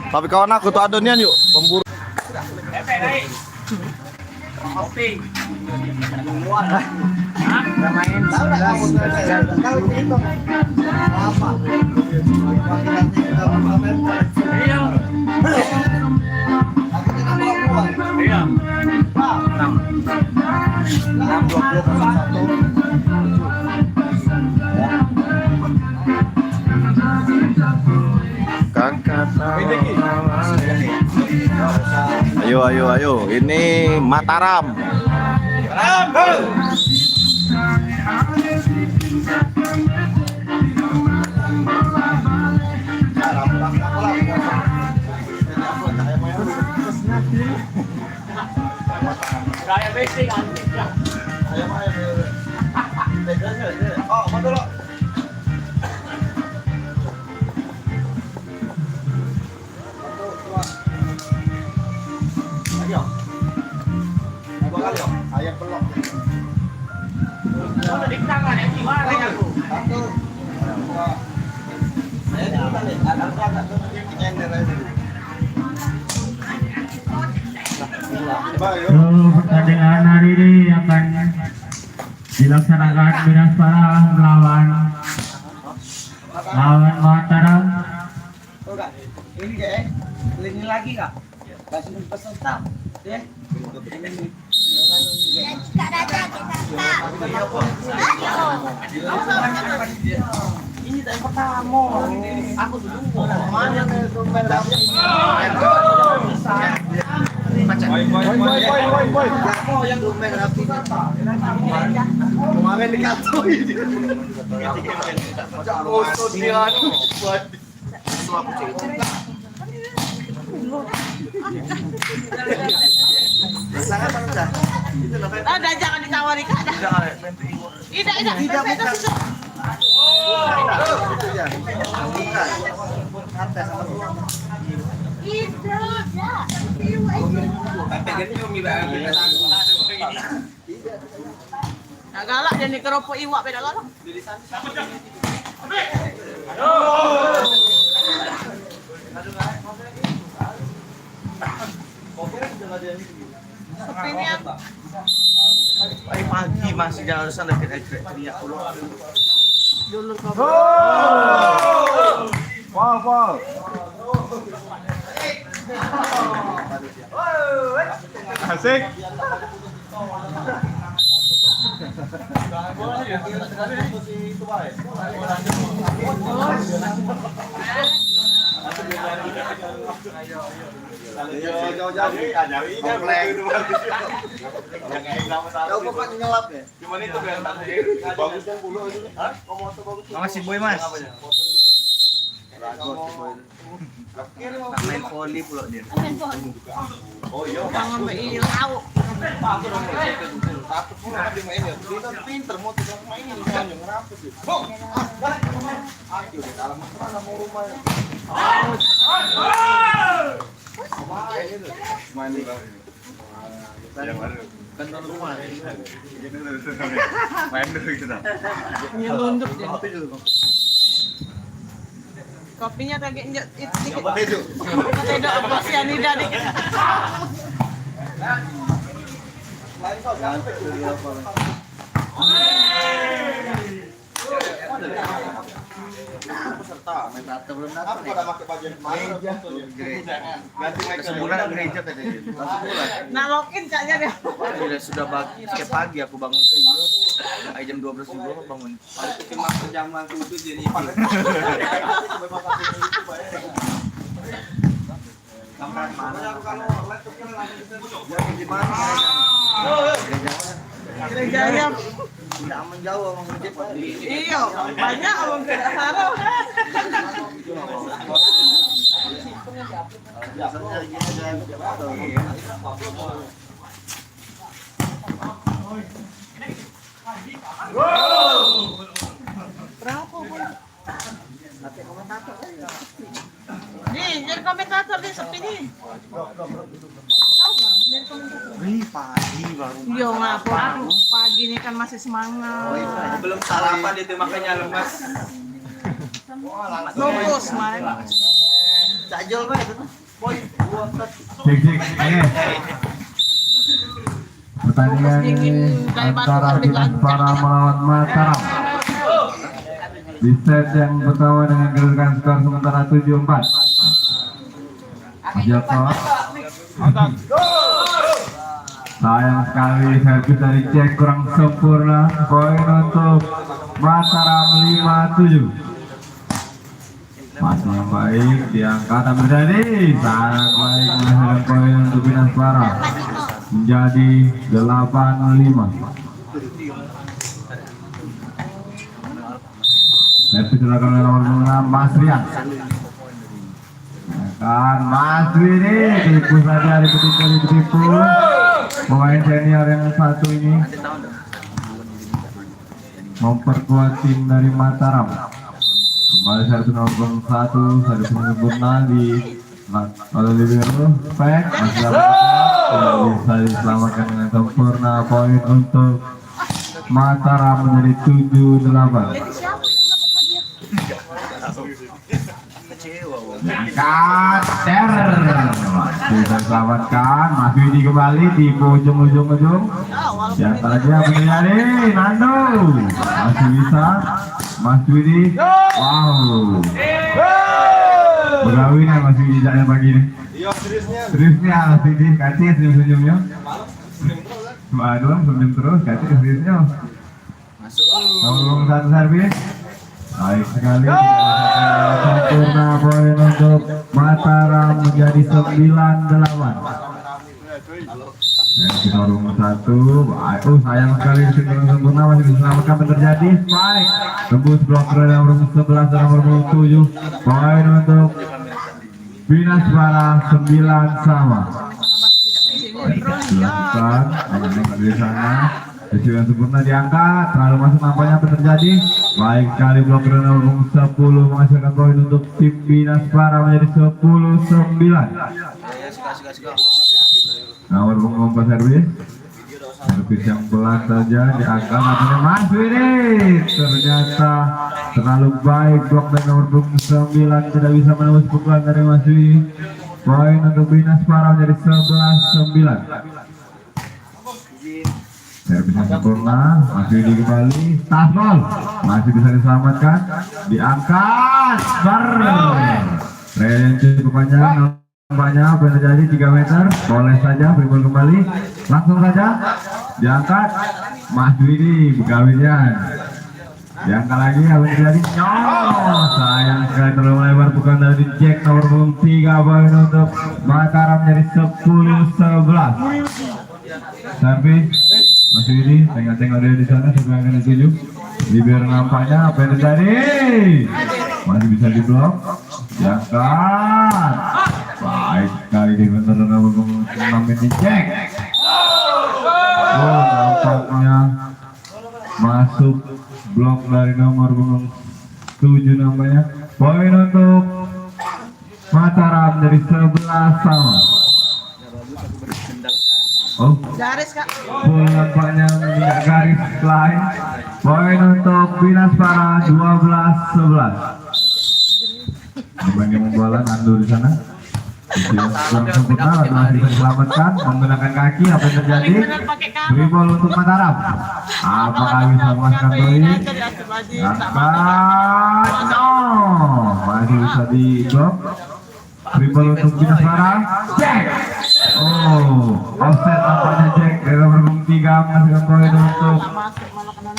Tapi kawan aku tuh adonian yuk, pemburu. Kopi. Main tahu itu apa? Iya. Iya. 6 Kakak. Ayo. Ini Mataram. Kayak basic antik lah. Oh, mau dulu. Ayam pelok. Oh, di tangan ya gimana ya aku? Satu. Saya dulu tadi ada nyender aja. Pertandingan hari ini akan dilaksanakan Binaspara melawan Mataram. Ini deh, ini lagi kak. Kasih peserta, deh. Ini dari pertama. Aku dulu mana Boy. Yang domain rapi. Kemarin dikatoi. Oh, dia buat sangat panjang. ada jangan ditawari kak. Tidak bukan. Itu ya. Bukan. Atas sama bawah. Nah, galak dan keropok iwak beda galak. Sepinya Pagi masih jalan sana teriak dulu. dulu kau. Wow. Asik. Makasih boy mas. Main volley pula dia. Oh iya. Jangan berilau. Satu pun ada mainnya. Dia pinter mau tukang mainin soalnya ngerapu sih. Ayo, dalam mana mau rumahnya? Main di kan dalam rumah. Main dulu kita. Nyelundup dia. Kopinya kayak itu. Apa itu? Tidak apa sianida dikit. Peserta main data belum datang. Apa pada pakai baju gereja? Sebulan gereja tadi. Sebulan. Nah lokin caknya dia. Sudah setiap pagi aku bangun ke jam 12 juga bangun. Cuma jaman itu jadi Sampai mana kalau laptopnya langsung gimana? Gereja yang Tidak aman jauh sama masjid. iya banyak orang tidak sarau. Biasanya gini aja. Berapa pun? Nih, jadi komentator nih sepi nih. Tahu nggak? Jadi komentator. Wih, pagi baru. Iya ngapa? Pagi nih kan masih semangat. Belum sarapan itu makanya lemas. Bagus, Mike. Cajol Pak itu. Poin. Cek. Pertandingan antara Binas Para melawan Mataram. Di set yang pertama dengan kedudukan skor sementara 7-4. Joko. Sayang sekali servis dari cek kurang sempurna. Poin untuk Mataram 5-7. Masih yang baik diangkat dan terjadi sangat baik menghasilkan poin untuk Binas Para menjadi 8-5. Servis dilakukan oleh nomor 6 Mas Rian. Kan Mas Widi tipu saja ditipu pemain senior yang satu ini memperkuat tim dari Mataram. Kembali 1-1 sempurna di oleh libero Pek masih bisa diselamatkan dengan sempurna. Poin untuk Mataram menjadi 7-8. Kader bisa selamatkan. Mas Widi kembali di ujung. Di antaranya menjadi Nando masih bisa. Mas Widi, wow, bergawin ya Mas Widi jangan pagi ini. Seriusnya Mas Widi, kasih senyum-senyumnya. Aduh, senyum terus, kasih seriusnya. Nomor 1 servis. Baik sekali. Sempurna poin untuk Mataram menjadi 9-8. Kita nomor 1. Sayang sekali sempurna masih diselamatkan terjadi. Baik. Tembus blok nomor 11 dan nomor 7. Poin untuk Binas Para 9 sama. Dilakukan di sana. Kecilan sempurna diangkat, terlalu masuk nampaknya apa terjadi. Baik sekali blok nomor 10 menghasilkan poin untuk tim Binas Para menjadi 10-9. Nomor punggung servis. Servis yang pelan saja diangkat namanya Mas Widi. Ternyata terlalu baik blok dari nomor punggung 9 tidak bisa menembus pukulan dari Mas Widi. Poin untuk Binas Para menjadi 11-9. Servis yang sempurna, masih kembali, Tasmol masih bisa diselamatkan, diangkat, yang cukup panjang, nampaknya apa yang terjadi 3 meter, boleh saja, free kembali, langsung saja, diangkat, Mas Widi, Begawian, diangkat lagi, apa yang terjadi, sayang sekali terlalu lebar, bukan dari Jack nomor 3 poin untuk Mataram menjadi 10-11. Servis masih ini tengok dia di sana sebelah kanan 7. Libero nampaknya apa yang terjadi? Masih bisa diblok. Diangkat. Baik sekali defender nomor 6 ini cek. Nampaknya masuk blok dari nomor 7 namanya. Poin untuk Mataram dari 11 sama. Oh, Garis Kak. nampaknya tidak garis lain. Poin untuk Binas Para 12-11. Dibanding bola Nando di sana. Kurang sempurna, masih diselamatkan menggunakan kaki. Apa yang terjadi? Free ball untuk Mataram. Apakah bisa memasukkan poin? Masih bisa di blok. Free ball untuk Binas Para. Cek. Offset nampaknya cek dari nomor 3 menghasilkan poin untuk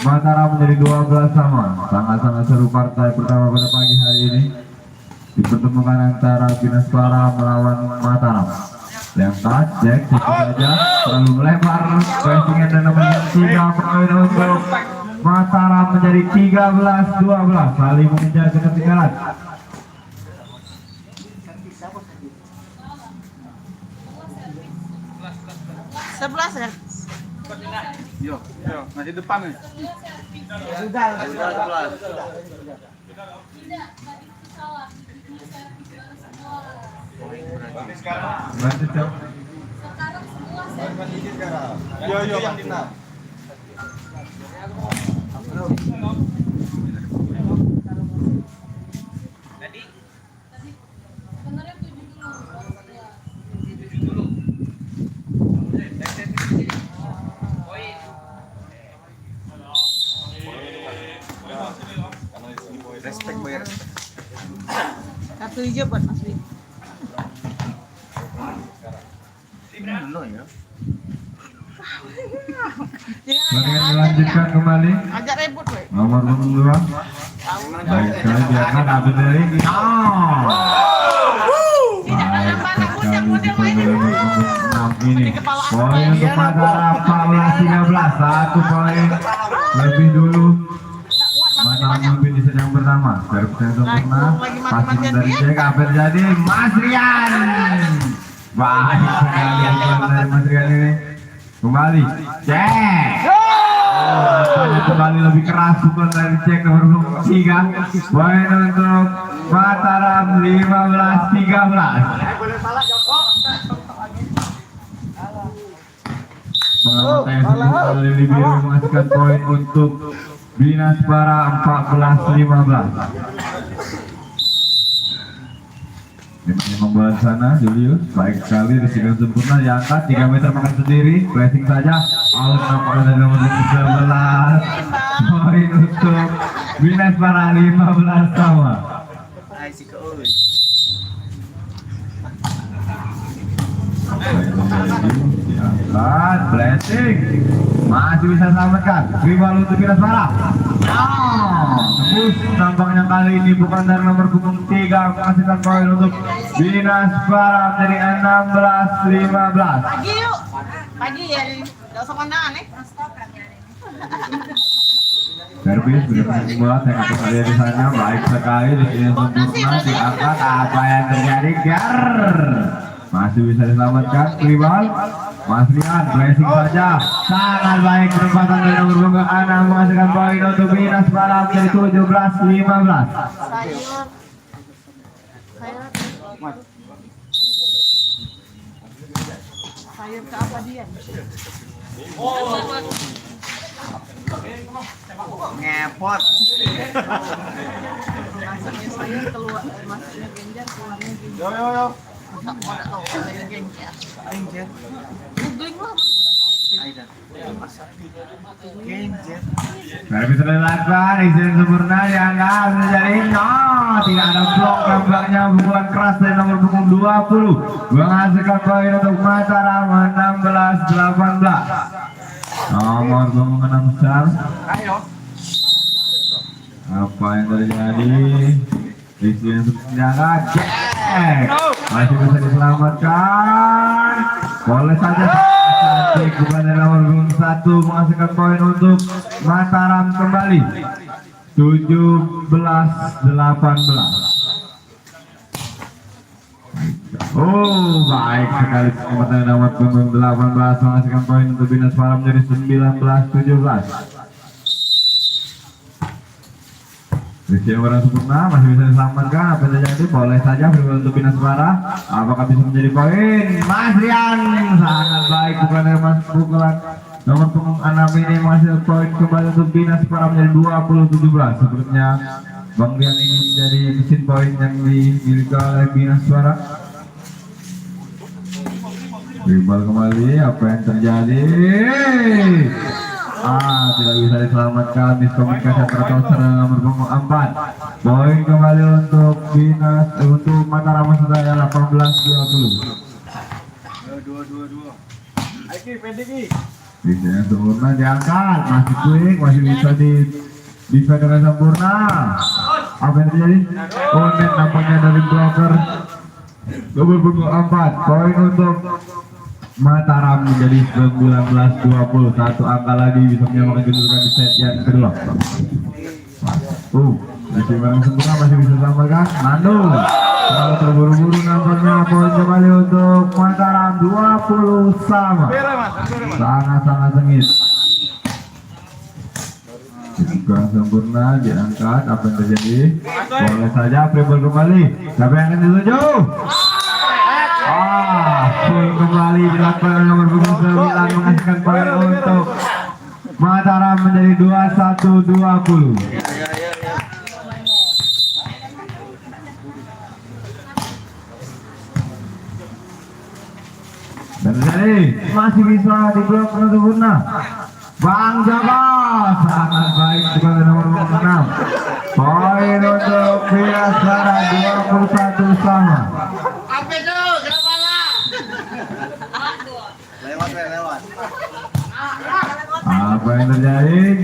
Mataram menjadi 12 sama. Sangat-sangat seru partai pertama pada pagi hari ini. Dipertemukan antara Binas Para melawan Mataram. Diangkat, cek, cukup saja, terlalu melebar. Pressing dan nomor 3 poin untuk Mataram menjadi 13-12. Saling mengejar ketertinggalan. Sebelas ya. Yo, masih depan nih. Sudah. Lanjut ya. Yo yang di 6. Respect bayar. Kartu hijau buat Mas Wi. No ya. Pertandingan dilanjutkan kembali. Ajak rebut, weh. Nomor 22. Baik sekali diangkat Abdul dari kita. Baik sekali di nomor 6 ini. Poin untuk Mataram 14-13. 1 poin lebih dulu. Mataram memimpin di sedang pertama. Servis yang sempurna. Passing dari Jack. Apa yang terjadi? Mas Rian. Baik sekali dari Mas Rian ini. Kembali Cek. Kembali lebih keras pukul dari Cek nomor 3. Poin untuk Mataram 15-13. Pengamatan yang dari biru menghasilkan poin untuk Binaspara 14-15. Membuat sana Julius baik sekali risiko sempurna diangkat 3 meter makan sendiri pressing saja out nampaknya dari nomor 11 poin untuk Binaspara 15 sama. Hai si kau. Diangkat blessing masih bisa selamatkan rival untuk Binaspara. Tembus nampaknya kali ini bukan dari nomor punggung 3 menghasilkan poin untuk Binaspara menjadi 16-15. Pagi yuk. Pagi ya. Enggak usah kondangan nih. Servis sudah membuat saya akan melihat di sana baik sekali di sini sempurna diangkat apa yang terjadi gar masih bisa diselamatkan rival. Mas Rian blessing saja sangat baik penempatan dari nomor punggung 6 menghasilkan poin untuk Binaspara menjadi 17-15. Sayur. Sayur ke apa dia? Ngepot. Masuknya sayur keluar, masuknya genjer keluarnya genjer. Yo. Enggak mau tahu sayur genjer. Genjer. Googling lah. Aida. Genjer. Servis sudah dilakukan izin sempurna yang akan menjadi tidak ada blok nampaknya pukulan keras dari nomor punggung 20 menghasilkan poin untuk Mataram 16-18. Nomor punggung 6 besar. Ayo. Apa yang terjadi? Izin untuk menjaga Jack masih bisa diselamatkan. Boleh saja cantik bukan dari nomor punggung 1 menghasilkan poin untuk Mataram kembali 17-18. Oh baik sekali penempatan nomor punggung 18 menghasilkan poin untuk Binaspara menjadi 19-17. Rizky yang barang sempurna masih bisa diselamatkan. Apa yang terjadi? Boleh saja free untuk Binaspara. Apakah bisa menjadi poin? Mas Rian sangat baik bukan dari mas pukulan nomor punggung 6 ini menghasilkan poin kembali untuk Binaspara menjadi 20-17. Sebelumnya Bang Rian ini menjadi mesin poin yang dimiliki oleh Binaspara. Rival kembali. Apa yang terjadi? Tidak bisa diselamatkan. Miskomunikasi antara Kauser dan nomor punggung 4. Poin kembali untuk untuk Mataram Sedaya 18-20. 2. Aiki, pendeki. Bisa yang sempurna diangkat, masih quick, masih bisa di dengan sempurna. Apa yang terjadi? Net nampaknya dari blocker. Nomor punggung 4. Poin untuk Mataram menjadi 19-20. Satu angka lagi bisa menyamakan kedudukan di set yang kedua. Masih barang sempurna, masih bisa selamatkan. Nando kalau terburu-buru nampaknya poin kembali untuk Mataram 20 sama. Sangat-sangat sengit. Kurang sempurna diangkat. Apa yang terjadi? Boleh saja free kembali. Siapa yang akan dituju? Poin kembali dilakukan nomor punggung 9 menghasilkan poin untuk Mataram menjadi 21-20. Dan jadi masih bisa di blok penutup sempurna. Bang Joko sangat baik sebagai nomor 6. Poin untuk Biasara 21 sama. Apa itu? Kenapa lah? Lewat. Apa yang terjadi?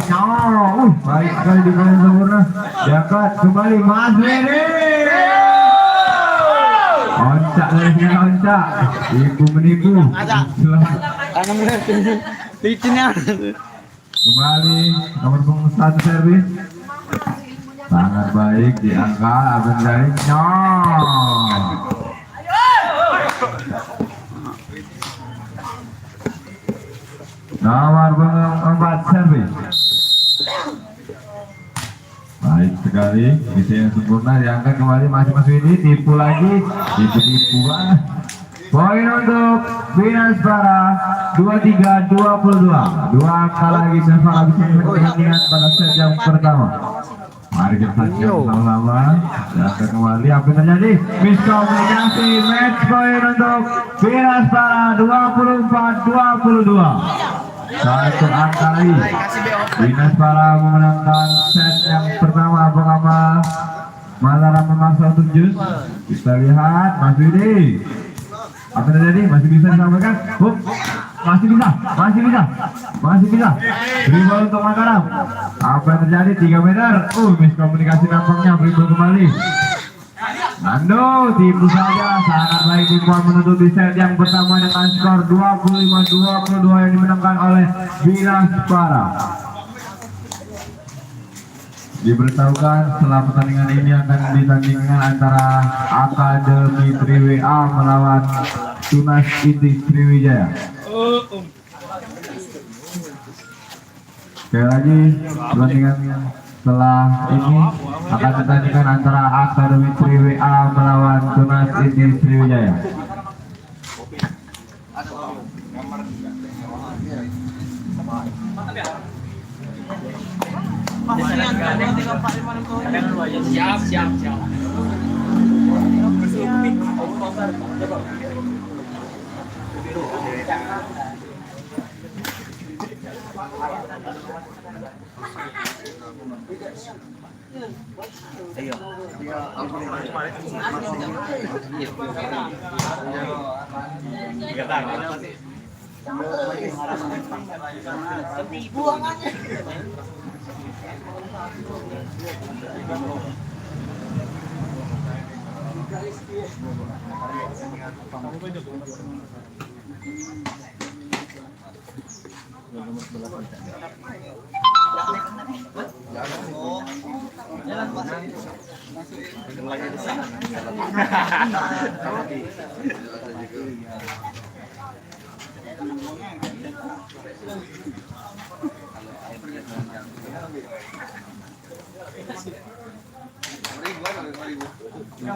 Baik sekali di poin sempurna. Jakat kembali Mas Widi. Oncak dari sini oncak. Ibu menipu. Kembali nomor punggung 1 servis. Sangat baik diangkat Abang dari nomor punggung 4 servis. Baik sekali, itu yang sempurna diangkat kembali masih Mas Widi, tipu lagi, tipu banget. Poin untuk Binaspara 23-22. Dua angka lagi Binaspara bisa pertandingan pada set yang pertama. Mari kita saksikan sama-sama. Diangkat kembali, apa yang terjadi? Miskomunikasi, match point untuk Binaspara 24-22. Satu angka lagi. Binaspara memenangkan set yang pertama bersama Mataram memaksa untuk jus. Kita lihat Mas Widi. Apa yang terjadi? Masih bisa disampaikan? Masih bisa. Dribble untuk Mataram. Apa yang terjadi? 3 meter. Miskomunikasi nampaknya. Dribble kembali. Nando tipu saja, sangat baik tipuan menutup di set yang pertama dengan skor 25-22 yang dimenangkan oleh Binaspara. Diberitahukan setelah pertandingan ini akan ditandingkan antara Akademi Triwa melawan Tunas Inti Sriwijaya. Sekali lagi pertandingan setelah ini akan ditandingkan antara Akademi Triwa melawan Tunas Inti Sriwijaya. Siap.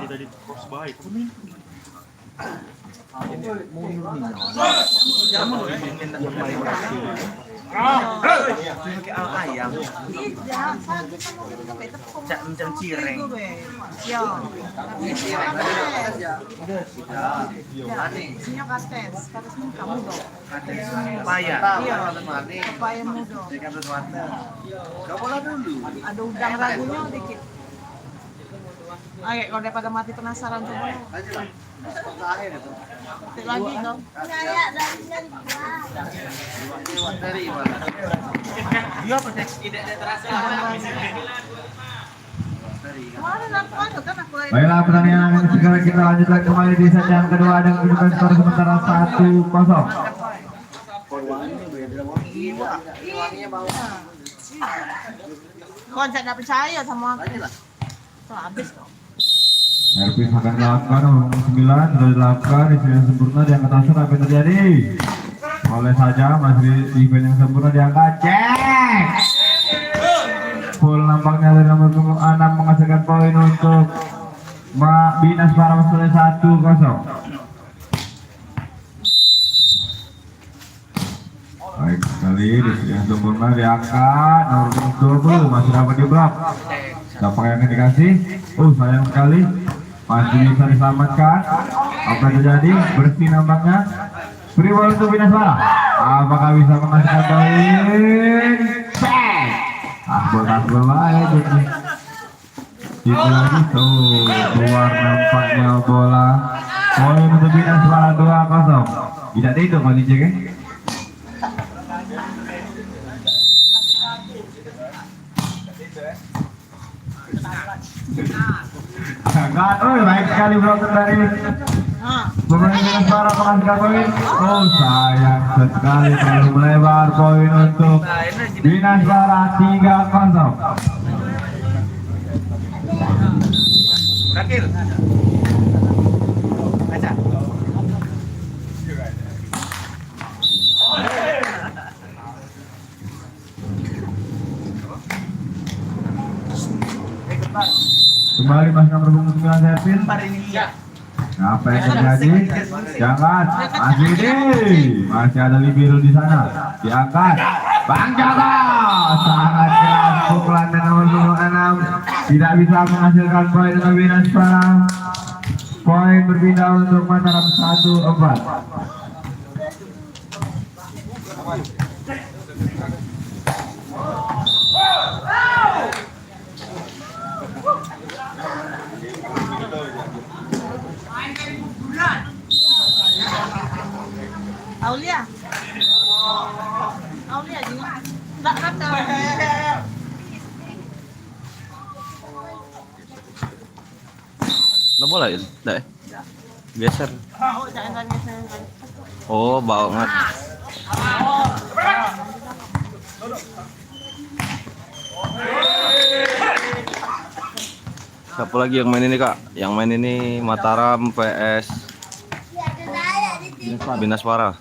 Tadi kos baik. Ayam. Cak cireng. Paya mudo. Ada udang ragunya dikit. Ayo, kalau daripada mati penasaran tuh. Nanti lagi dong. Dia apa teks ide terasa. Baiklah, pertandingan akan segera kita lanjutkan kembali di set yang kedua dengan kedudukan skor sementara 1-0. Kau nggak percaya sama aku. Habis kok. Servis akan dilakukan nomor 9 sudah dilakukan di sini yang sempurna diangkat asal. Apa yang terjadi? Oleh saja masih di event yang sempurna diangkat. Cek full nampaknya dari nomor 6 menghasilkan poin untuk Binaspara selesai 1-0. Baik sekali di sini yang sempurna Asmara diangkat, nomor 20 masih dapat di blok. Siapa yang akan dikasih? Sayang sekali, masih bisa diselamatkan. Apa yang terjadi? Bersih nampaknya. Free ball untuk Bina Asmara. Apakah bisa menghasilkan poin? Asbol baik ini. Itu lagi tuh keluar nampaknya bola. Poin untuk Bina Asmara 2-0. Tidak ada itu kalau dicek ya. Sangat, baik sekali blocker dari pemain Bina Asmara menghasilkan poin. Sayang sekali terlalu melebar poin untuk Bina Asmara 3-0. Kakil. Kaca. Kembali masih nomor 29 Servin. Apa yang terjadi? Jangan, masih ada libero di sana. Diangkat, Bang Jaka sangat keras pukulan dan nomor 26 tidak bisa menghasilkan poin untuk Bina Asmara. Poin berpindah untuk Mataram 1-4. Aulia juga enggak kata. Nggak bola ya? Nggak ya? Geser. Jangan geser. Oh, banget. Siapa lagi yang main ini, Kak? Yang main ini Mataram PS Bina Asmara.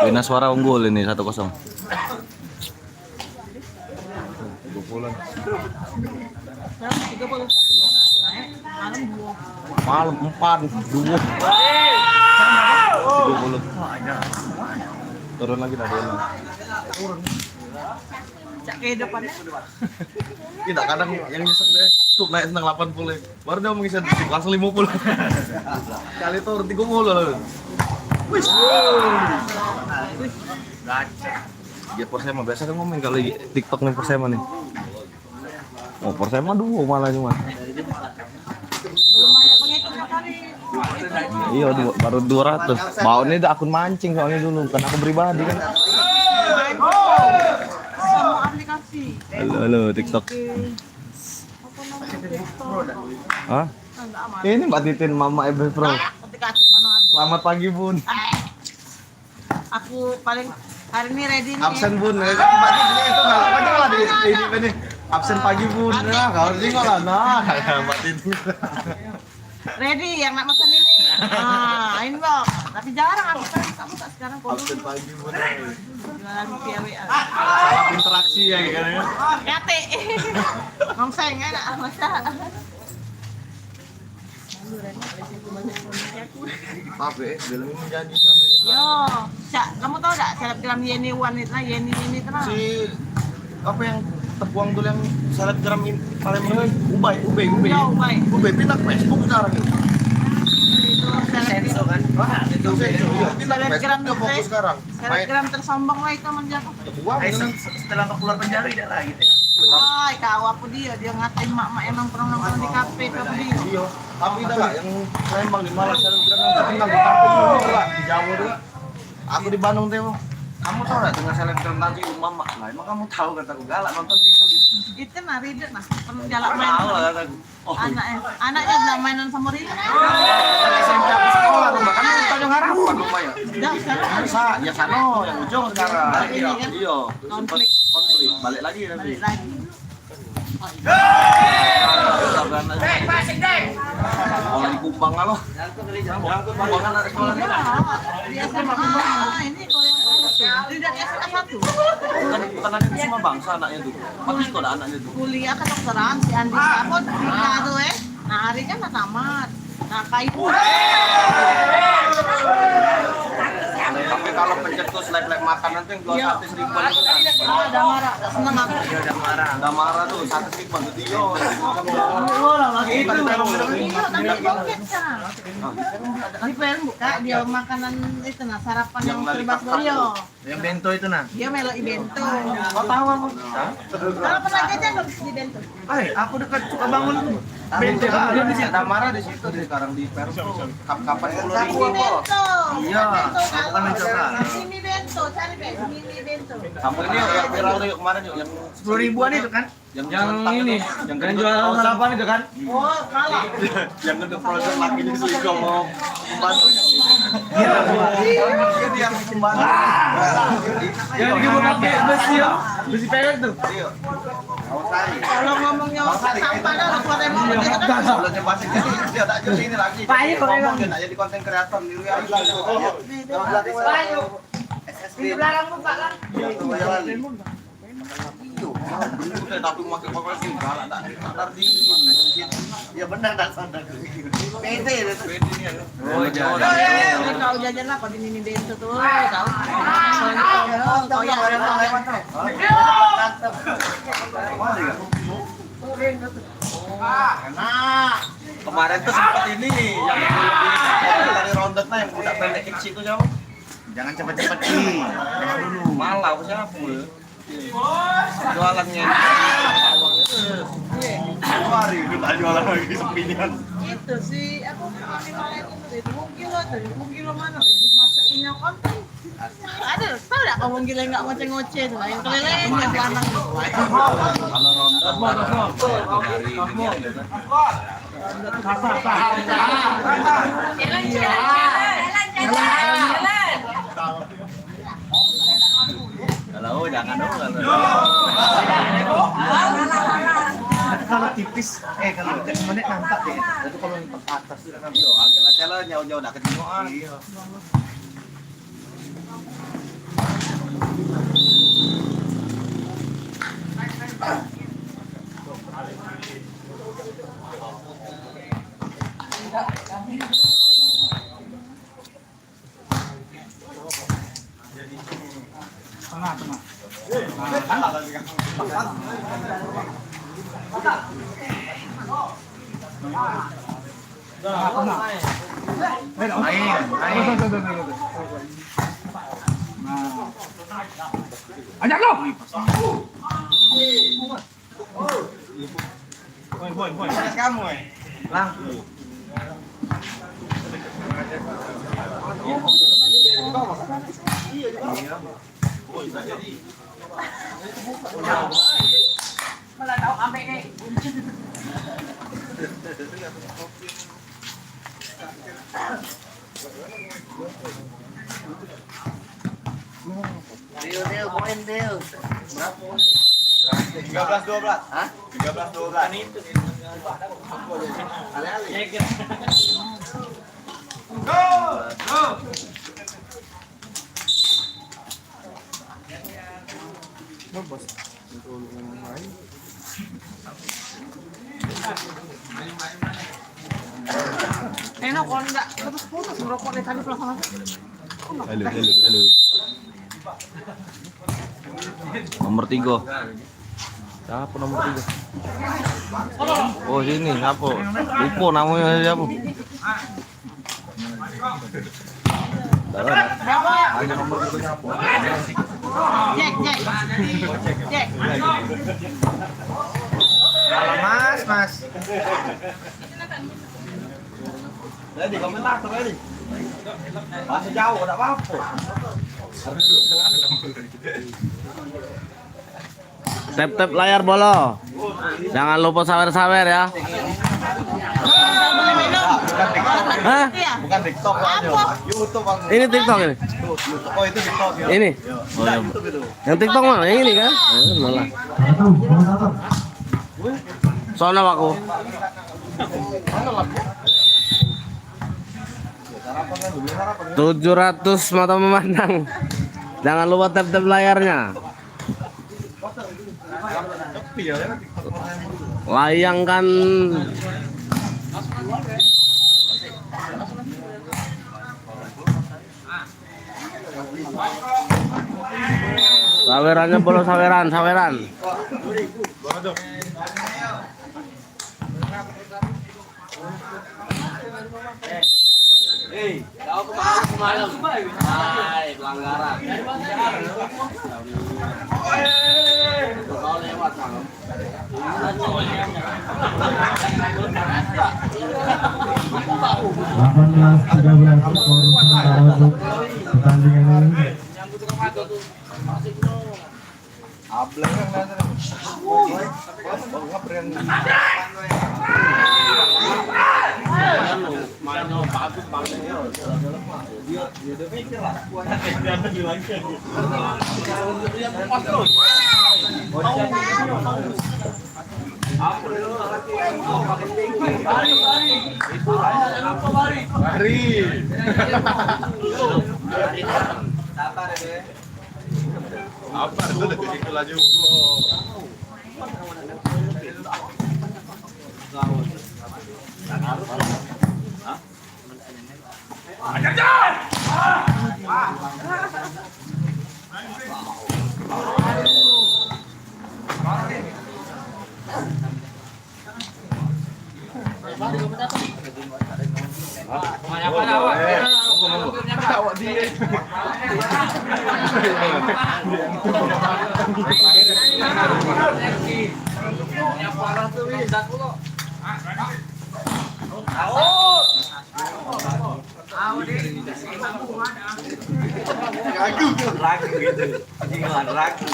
Bina Asmara unggul ini 1-0. Malam 4 2. 30. Turun lagi dah dia. Cak ke depannya. Tidak, kadang yang nyesek deh tuh naik senang 80. Baru dia mau ngisi langsung 50. Kali turun 30 loh. Wis. Ya Persema biasa kan ngomong kali TikTok nih Persema nih. Oh Persema dulu malah cuma. Iya baru 200. Mau ini akun mancing soalnya dulu kan aku pribadi kan. Semua aplikasi. Halo TikTok. Hah? Ini Mbak Titin Mama Ebel Pro. Aplikasi mana ada? Selamat pagi Bun. Aku paling hari ini ready nih. Absen Bun. Mbak Titin itu enggak lah di ini. Absen pagi Bun. Nah, kalau ini enggak lah. Nah, Mbak Titin. Ready yang nak pesan ini. Ini loh. Tapi jarang aku kan kamu tak sekarang kok. Absen pagi Bun. Jualan PWA. Salah interaksi ya kayaknya. Kate. Ngongseng enak masa. Tapi film ini jadi sama. Yo, Cak, kamu tahu enggak selebgram Yeni Wan itu lah, Yeni ini kan. Si apa yang terbuang dulu yang selebgram paling Ubay. Ya, Ubay. Ubay pindah ke Facebook sekarang. Itu selebgram kan. Itu Selebgram dia fokus sekarang. Selebgram tersombong lah itu menjadi. Setelah keluar penjara tidak lagi deh. Wah, kau apa dia ngatain mak-mak emang pernah nongkrong di kafe apa dia. Iya, tapi ada nggak yang Lembang di Malang selebgram yang terkenal di kafe juga di Jawa juga. Aku di Bandung teo. Kamu tahu nggak dengan selebgram tadi Mama? Lah emang kamu tahu kataku galak nonton TikTok gitu. Itu nah Ridit nah pernah jalan main. Tahu lah kataku. Oh, Anaknya udah mainan sama Ridit. kan SMP aku sekolah rumah kan Tanjung Harapan rumah ya. Udah sekarang Bisa, ya sano yang ujung sekarang. Ini kan? Iya, Konflik. balik lagi nanti. balik lagi. Kalau di Kupang lo. Kupang kan ada sekolah nih. Di SMA ini kalau yang satu. Ridit SMA 1. Bukan ada semua bangsa anaknya tuh. Pasti sekolah anaknya tuh. Kuliah kedokteran si Andi Sapot pindah tuh Nah, hari kan udah tamat. Nakaipo. Tapi kalau pencetus lep-lep makanan tuh yang jual Iya. 100 ribuan itu kan. Ada marah, seneng aku. Iya udah marah. Udah marah tuh 100 ribuan tuh dia. Oh lah lagi itu. Iya, tapi joget sana. Di pen buka dia makanan itu nah sarapan yang terbas Mario. Yang bento itu nah. Dia melo i bento. Kau tahu aku? Kalau pernah jajan dong di bento. Aku dekat suka bangun itu. Bento dia di situ. Ada marah di situ sekarang di Peru tuh. Kapan Di 10.000 bento. Iya, Bento aku kan mencoba. Mini bento, cari mini bento. Kamu ini yang viral tuh yuk kemarin yuk yang 10 ribuan itu kan? yang ini yang jual sarapan itu kan? Oh, kalah. yang ke produk lagi di sini mau membantunya. Iya, dia yang membantu. Yang digebuk pakai besi ya. Besi pelet tuh. Iya. Mau cari. Kalau ngomongnya sampah dah keluar emang gitu kan. Kalau coba sih dia tak jadi ini lagi. Ngomong dia tak jadi konten kreator di luar itu. Di belakang buka kan. Tapi pakai pakai sih galak tak di. Ya benar tak sadar. Pede ini. Oh jangan. Ini kau jajan lah kau di mini bento tuh. Tahu. Kau yang Enak. Kemarin tuh sempat ini yang dari rondet yang udah pendek kecil itu jauh. Jangan cepet-cepet sih. Dulu malah siapa? Jualannya. Hari itu tak jualan lagi sepinian. itu sih aku kemarin itu mungkin lo mana dimasukinnya konten ada tahu nggak kalau mungkin nggak ngoceh-ngoceh tuh yang keleleng yang lanang Kalau rondet dari ini. Kalau jangan dong Kalau tipis, kalau dekat menit nampak deh. Itu kalau yang ke atas itu kan. Yo, agak jalan jauh-jauh dah ketemuan. Iya. Ajak lo. Kamu Lang. Deal, poin deal. 13-12. Hah? 13-12. Itu. enak kalau nggak putus merokok dari tadi pulang sama Halo. Nomor 3. Siapa nomor 3? Oh sini, siapa? Lupa namanya siapa? Hanya nomor 3 siapa? Jack Mas. Jadi komentar tuh tadi. Masih jauh, enggak apa-apa. Tap-tap layar bolo. Jangan lupa sawer-sawer ya. Hah? Bukan TikTok aja. YouTube aku. Ini TikTok ini. YouTube. Oh itu TikTok ya. Ini. Oh ya. YouTube itu. Yang TikTok mana? Yang ini kan? Malah. Soalnya aku. Sarapan kan dulu sarapan. 700 mata memandang. Jangan lupa tap-tap layarnya. Sepi ya TikTok. Layangkan Sawerannya bolo, saweran. Pelanggaran. Kau lewat, Bang. 18-13 skor sementara untuk pertandingan ini. Ableng yang nanti. Apa itu detik laju? Ragu gitu. Jangan ragu.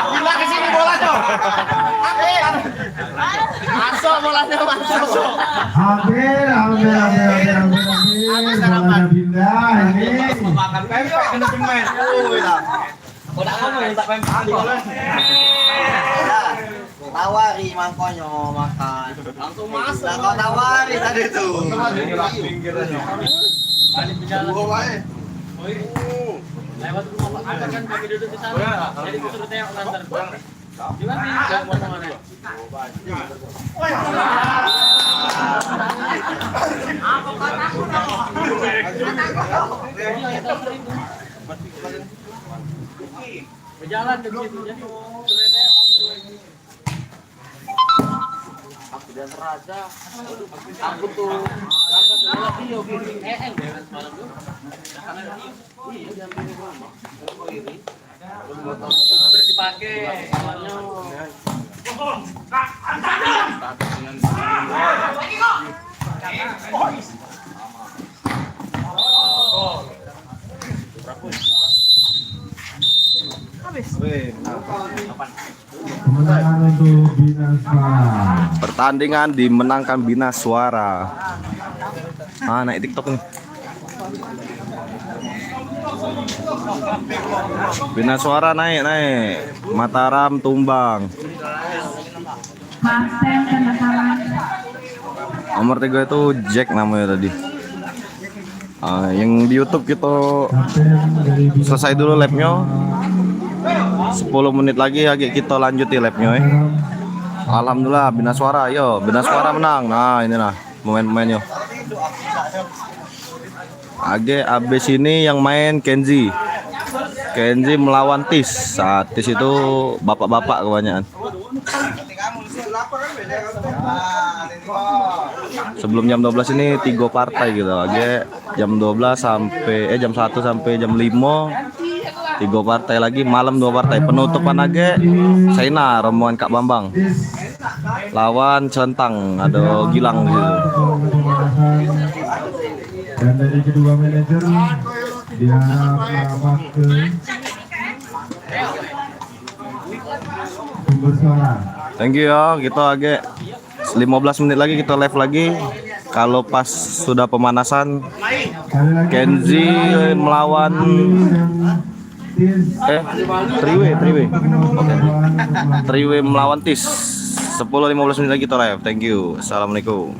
Gila kesini bola tuh. Masuk bolanya masuk. Hampir. Bolanya pindah ini. Makan pempek kena pemain. Udah kamu minta pempek. Tawari mangkonya makan. Langsung masuk. Lah kau tawari tadi tuh. Balik berjalan. Lewat rumah Pak Ada kan kami duduk di sana. Jadi disuruh tengok ngantar. Gimana sih? Jangan ngomong-ngomong. Apa kataku dong? Berjalan ke situ jadi suruh tengok antar. Aku dia seraja. Aku tuh video gini semalam tuh. Iya jam 5 rumah. Kok ini? Terus dipakai awalnya. Kemenangan untuk Binaswara. Pertandingan dimenangkan Binaswara. Naik TikTok nih. Binaswara naik. Mataram tumbang. Nomor 3 itu Jack namanya tadi. Yang di YouTube kita selesai dulu labnya. 10 menit lagi kita lanjuti labnya. Alhamdulillah Binaswara, yo Binaswara menang. Nah ini lah pemain-pemainnya. Abis ini yang main Kenzi melawan Tis. Tis itu bapak-bapak kebanyakan. Sebelum jam 12 ini 3 partai gitu. Jam 12 sampai jam 1 sampai jam 5 3 partai lagi, malam 2 partai. Penutupan Saina rombongan Kak Bambang lawan Celentang, ada Gilang gitu. Dan dari kedua manajer diharap melakukan bersuara. Thank you ya, kita agak 15 menit lagi kita live lagi. Kalau pas sudah pemanasan, Sekali lagi, Kenzi melawan Triwe melawan Tis. 10-15 menit lagi kita live. Thank you. Assalamualaikum.